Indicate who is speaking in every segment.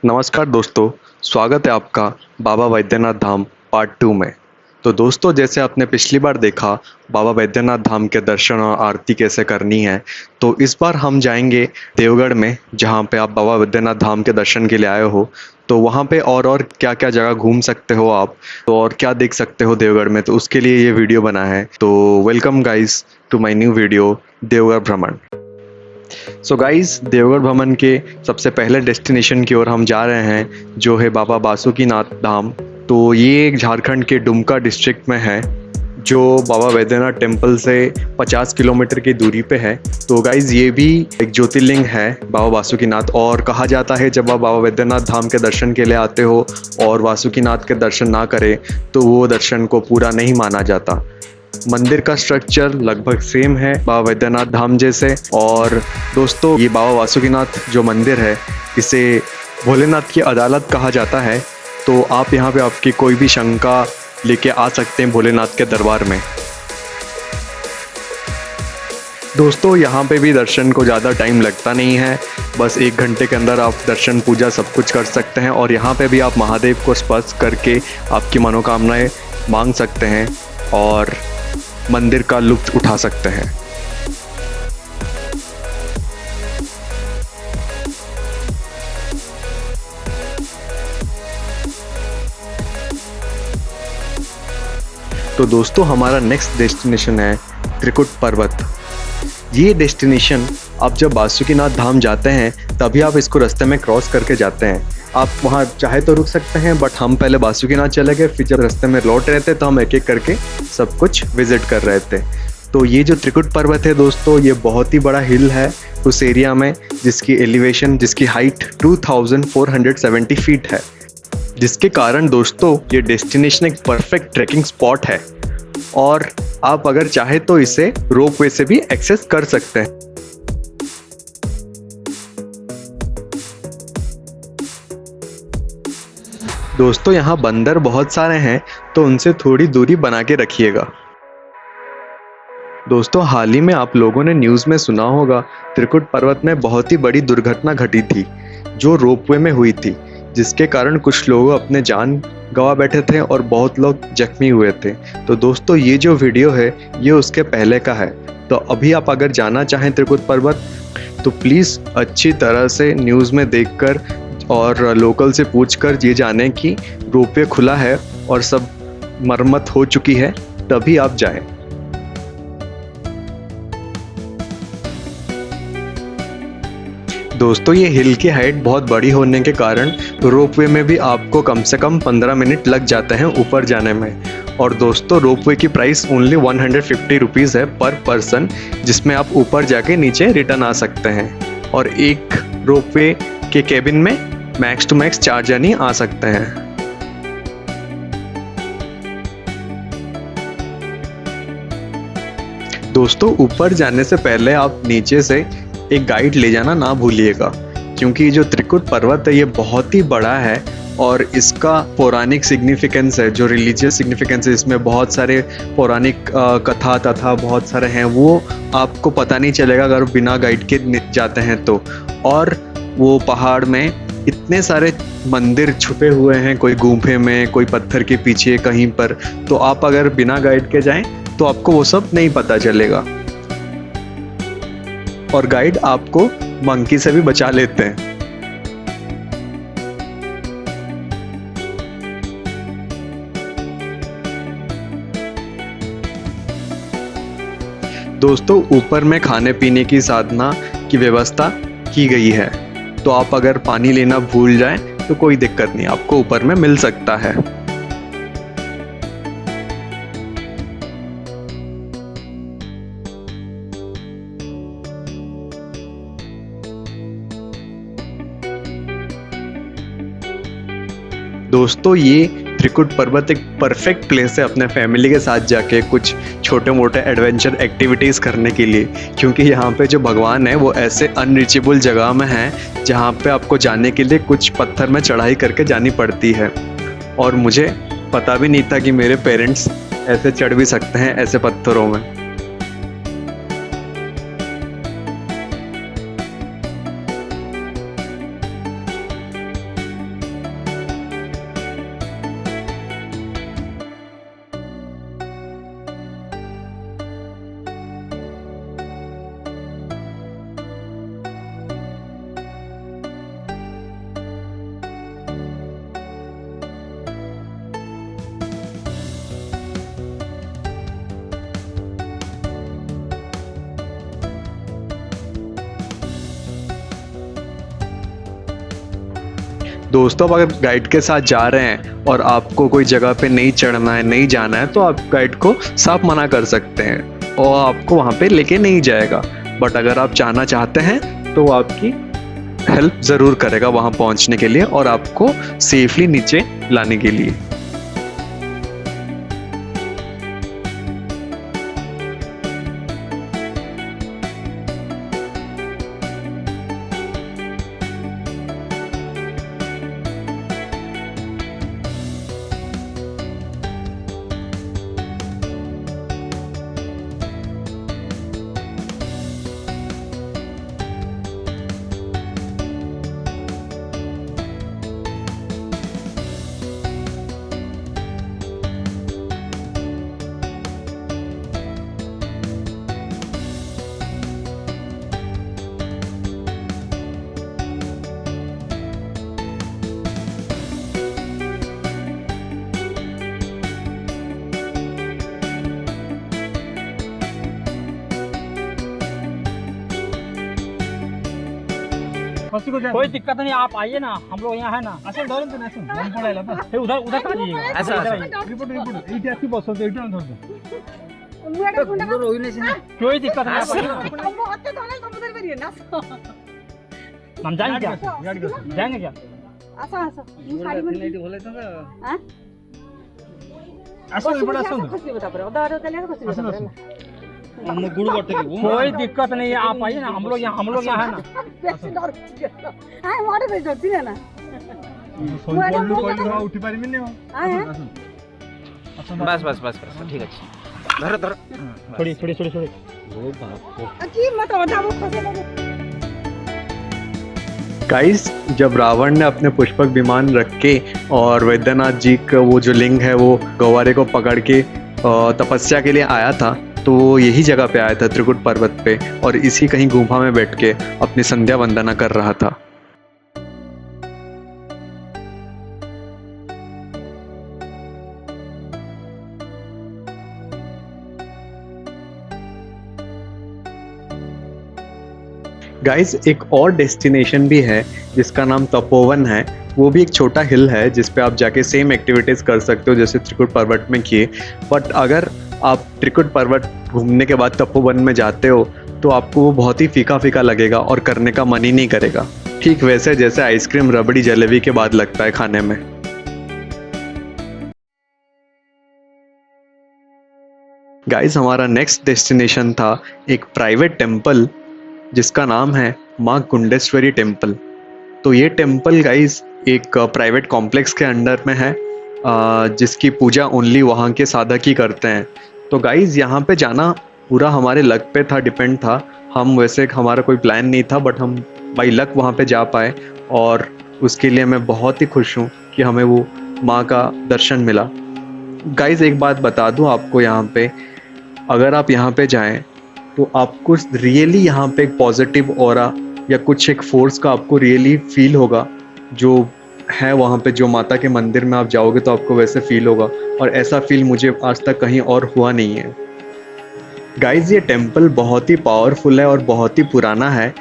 Speaker 1: नमस्कार दोस्तों, स्वागत है आपका बाबा बैद्यनाथ धाम पार्ट 2 में। तो दोस्तों, जैसे आपने पिछली बार देखा बाबा बैद्यनाथ धाम के दर्शन और आरती कैसे करनी है, तो इस बार हम जाएंगे देवगढ़ में, जहाँ पे आप बाबा बैद्यनाथ धाम के दर्शन के लिए आए हो। तो वहाँ पे और क्या क्या जगह घूम सकते हो आप, तो और क्या देख सकते हो देवगढ़ में, तो उसके लिए ये वीडियो बना है। तो welcome guys to my new video, Deogarh भ्रमण। सो गाइस, देवगढ़ भ्रमण के सबसे पहले डेस्टिनेशन की ओर हम जा रहे हैं, जो है बाबा बासुकीनाथ धाम। तो ये एक झारखंड के दुमका डिस्ट्रिक्ट में है, जो बाबा बैद्यनाथ टेम्पल से 50 किलोमीटर की दूरी पे है। तो गाइज, ये भी एक ज्योतिर्लिंग है बाबा बासुकीनाथ, और कहा जाता है जब आप बाबा बैद्यनाथ धाम के दर्शन के लिए आते हो और बासुकीनाथ के दर्शन ना करें तो वो दर्शन को पूरा नहीं माना जाता। मंदिर का स्ट्रक्चर लगभग सेम है बाबा बैद्यनाथ धाम जैसे। और दोस्तों, ये बाबा बासुकीनाथ जो मंदिर है, इसे भोलेनाथ की अदालत कहा जाता है। तो आप यहाँ पे आपकी कोई भी शंका लेके आ सकते हैं भोलेनाथ के दरबार में। दोस्तों, यहाँ पे भी दर्शन को ज़्यादा टाइम लगता नहीं है, बस 1 घंटे के अंदर आप दर्शन पूजा सब कुछ कर सकते हैं। और यहाँ पे भी आप महादेव को स्पर्श करके आपकी मनोकामनाएं मांग सकते हैं और मंदिर का लुत्फ उठा सकते हैं। तो दोस्तों, हमारा नेक्स्ट डेस्टिनेशन है त्रिकुट पर्वत। ये डेस्टिनेशन आप जब बासुकीनाथ धाम जाते हैं तभी आप इसको रास्ते में क्रॉस करके जाते हैं। आप वहाँ चाहे तो रुक सकते हैं, बट हम पहले बासुकीनाथ चले गए, फिर जब रास्ते में लौट रहे थे तो हम एक एक करके सब कुछ विजिट कर रहे थे। तो ये जो त्रिकुट पर्वत है दोस्तों, ये बहुत ही बड़ा हिल है उस एरिया में, जिसकी हाइट 2470 फीट है। जिसके कारण दोस्तों, ये डेस्टिनेशन एक परफेक्ट ट्रैकिंग स्पॉट है और आप अगर चाहे तो इसे रोपवे से भी एक्सेस कर सकते हैं। दोस्तों, यहाँ बंदर बहुत सारे हैं, तो उनसे थोड़ी दूरी बना के रखिएगा। दोस्तों, हाल ही में आप लोगों ने न्यूज़ में सुना होगा, त्रिकुट पर्वत में बहुत ही बड़ी दुर्घटना घटी थी जो रोपवे में हुई थी, जिसके कारण कुछ लोग अपने जान गंवा बैठे थे और बहुत लोग जख्मी हुए थे। तो दोस्तों, ये जो वीडियो है ये उसके पहले का है। तो अभी आप अगर जाना चाहें त्रिकुट पर्वत, तो प्लीज़ अच्छी तरह से न्यूज़ में देखकर और लोकल से पूछकर ये जानें कि रोपवे खुला है और सब मरम्मत हो चुकी है, तभी आप जाएं। दोस्तों, ये हिल की हाइट बहुत बड़ी होने के कारण रोपवे में भी आपको कम से कम 15 मिनट लग जाते हैं ऊपर जाने में। और दोस्तों, रोपवे की प्राइस ओनली 150 रुपीज़ है पर पर्सन, जिसमें आप ऊपर जाके नीचे रिटर्न आ सकते हैं। और एक रोपवे के केबिन में मैक्स टू मैक्स 4 जन आ सकते हैं। दोस्तों, ऊपर जाने से पहले आप नीचे से एक गाइड ले जाना ना भूलिएगा, क्योंकि जो त्रिकुट पर्वत है ये बहुत ही बड़ा है और इसका पौराणिक सिग्निफिकेंस है, जो रिलीजियस सिग्निफिकेंस है, इसमें बहुत सारे पौराणिक कथा तथा बहुत सारे हैं, वो आपको पता नहीं चलेगा अगर बिना गाइड के जाते हैं तो। और वो पहाड़ में इतने सारे मंदिर छुपे हुए हैं, कोई गुफे में, कोई पत्थर के पीछे कहीं पर, तो आप अगर बिना गाइड के जाएं तो आपको वो सब नहीं पता चलेगा। और गाइड आपको मंकी से भी बचा लेते हैं। दोस्तों, ऊपर में खाने पीने की साधना की व्यवस्था की गई है, तो आप अगर पानी लेना भूल जाएं तो कोई दिक्कत नहीं, आपको ऊपर में मिल सकता है। दोस्तों, ये त्रिकुट पर्वत एक परफेक्ट प्लेस है अपने फैमिली के साथ जाके कुछ छोटे मोटे एडवेंचर एक्टिविटीज़ करने के लिए, क्योंकि यहाँ पे जो भगवान है वो ऐसे अनरीचेबल जगह में है जहाँ पे आपको जाने के लिए कुछ पत्थर में चढ़ाई करके जानी पड़ती है। और मुझे पता भी नहीं था कि मेरे पेरेंट्स ऐसे चढ़ भी सकते हैं ऐसे पत्थरों में। दोस्तों, अगर गाइड के साथ जा रहे हैं और आपको कोई जगह पे नहीं चढ़ना है, नहीं जाना है, तो आप गाइड को साफ मना कर सकते हैं और आपको वहाँ पे लेके नहीं जाएगा। बट अगर आप जाना चाहते हैं तो वो आपकी हेल्प ज़रूर करेगा वहाँ पहुँचने के लिए और आपको सेफली नीचे लाने के लिए।
Speaker 2: कोई दिक्कत नहीं, आप आइए ना, हम लोग यहाँ है ना।
Speaker 3: আসুন ধরেন তো আসুন মন পড়াইলা তো
Speaker 2: फिर उधर उधर कहाँ जाइएगा?
Speaker 3: আচ্ছা রিপোর্ট এইটা কি বসো তো এইটা ধরছো
Speaker 2: कोई दिक्कत नहीं, आप आइए ना। हम जाएंगे क्या? जाएंगे क्या?
Speaker 3: আসুন রিপোর্ট আসুন
Speaker 2: कोई दिक्कत नहीं है, आप आइए ना, हम लोग यहाँ है ना।
Speaker 3: উঠি পারিবেন না
Speaker 4: बस बस बस बस ठीक है। धर धर
Speaker 2: थोड़ी थोड़ी थोड़ी थोड़ी
Speaker 1: गाइस, जब रावण ने अपने पुष्पक विमान रख के और वैद्यनाथ जी का वो जो लिंग है वो गवारे को पकड़ के तपस्या के लिए आया था, तो वो यही जगह पे आया था, त्रिकुट पर्वत पे, और इसी कहीं गुफा में बैठ के अपनी संध्या वंदना कर रहा था। गाइस, एक और डेस्टिनेशन भी है जिसका नाम तपोवन है। वो भी एक छोटा हिल है जिस पे आप जाके सेम एक्टिविटीज़ कर सकते हो जैसे त्रिकुट पर्वत में किए। बट अगर आप त्रिकुट पर्वत घूमने के बाद तपोवन में जाते हो तो आपको वो बहुत ही फीका फीका लगेगा और करने का मन ही नहीं करेगा, ठीक वैसे जैसे आइसक्रीम रबड़ी जलेबी के बाद लगता है खाने में। गाइस, हमारा नेक्स्ट डेस्टिनेशन था एक प्राइवेट टेम्पल जिसका नाम है माँ कुंडेश्वरी टेम्पल। तो ये टेम्पल गाइस एक प्राइवेट कॉम्प्लेक्स के अंडर में है जिसकी पूजा ओनली वहाँ के साधक ही करते हैं। तो गाइस, यहाँ पे जाना पूरा हमारे लक पे था, डिपेंड था। हम वैसे हमारा कोई प्लान नहीं था बट हम बाई लक वहाँ पे जा पाए और उसके लिए मैं बहुत ही खुश हूँ कि हमें वो माँ का दर्शन मिला। गाइस, एक बात बता दूँ आपको, यहाँ पे अगर आप यहाँ पे जाएं तो आपको रियली यहाँ पे एक पॉजिटिव ऑरा या कुछ एक फोर्स का आपको रियली फील होगा जो है वहाँ पे। जो माता के मंदिर में आप जाओगे तो आपको वैसे फील होगा, और ऐसा फील मुझे आज तक कहीं और हुआ नहीं है। गाइस, ये टेम्पल बहुत ही पावरफुल है और बहुत ही पुराना है,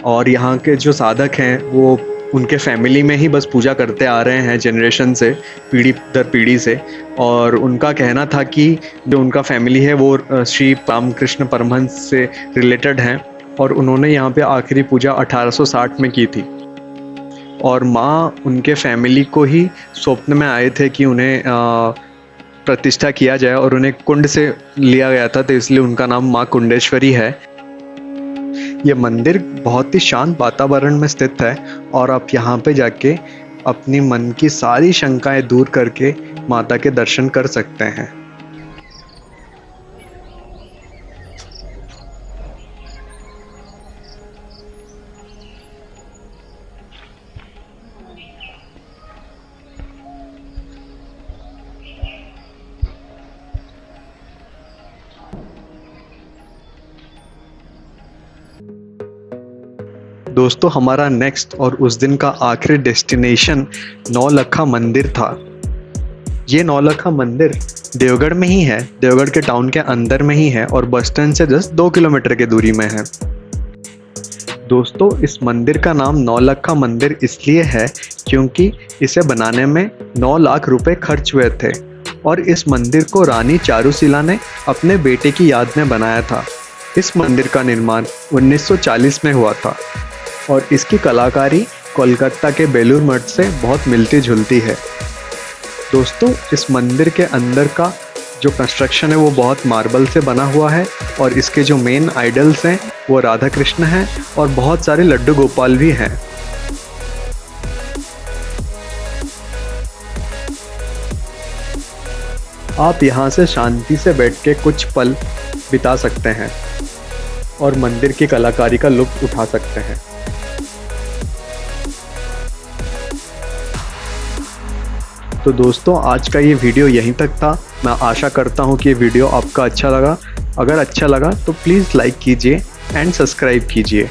Speaker 1: और यहाँ के जो साधक हैं वो उनके फैमिली में ही बस पूजा करते आ रहे हैं जनरेशन से, पीढ़ी दर पीढ़ी से। और उनका कहना था कि जो उनका फैमिली है वो श्री रामकृष्ण परमहंस से रिलेटेड हैं, और उन्होंने यहाँ पे आखिरी पूजा 1860 में की थी। और माँ उनके फैमिली को ही स्वप्न में आए थे कि उन्हें प्रतिष्ठा किया जाए, और उन्हें कुंड से लिया गया था, तो इसलिए उनका नाम माँ कुंडेश्वरी है। ये मंदिर बहुत ही शांत वातावरण में स्थित है और आप यहाँ पे जाके अपनी मन की सारी शंकाएं दूर करके माता के दर्शन कर सकते हैं। दोस्तों, हमारा नेक्स्ट और उस दिन का आखिरी डेस्टिनेशन नौलखा मंदिर था। ये नौलखा मंदिर देवगढ़ में ही है, देवगढ़ के टाउन के अंदर में ही है और बस स्टैंड से जस्ट 2 किलोमीटर की दूरी में है। दोस्तों इस मंदिर का नाम नौलखा मंदिर इसलिए है क्योंकि इसे बनाने में 9 लाख रुपए खर्च हुए थे और इस मंदिर को रानी चारुशिला ने अपने बेटे की याद में बनाया था। इस मंदिर का निर्माण 1940 में हुआ था और इसकी कलाकारी कोलकाता के बेलूर मठ से बहुत मिलती जुलती है। दोस्तों इस मंदिर के अंदर का जो कंस्ट्रक्शन है वो बहुत मार्बल से बना हुआ है और इसके जो मेन आइडल्स हैं वो राधा कृष्ण हैं और बहुत सारे लड्डू गोपाल भी हैं। आप यहाँ से शांति से बैठ के कुछ पल बिता सकते हैं और मंदिर की कलाकारी का लुत्फ उठा सकते हैं। तो दोस्तों आज का ये वीडियो यहीं तक था। मैं आशा करता हूँ कि ये वीडियो आपका अच्छा लगा। अगर अच्छा लगा तो प्लीज़ लाइक कीजिए एंड सब्सक्राइब कीजिए।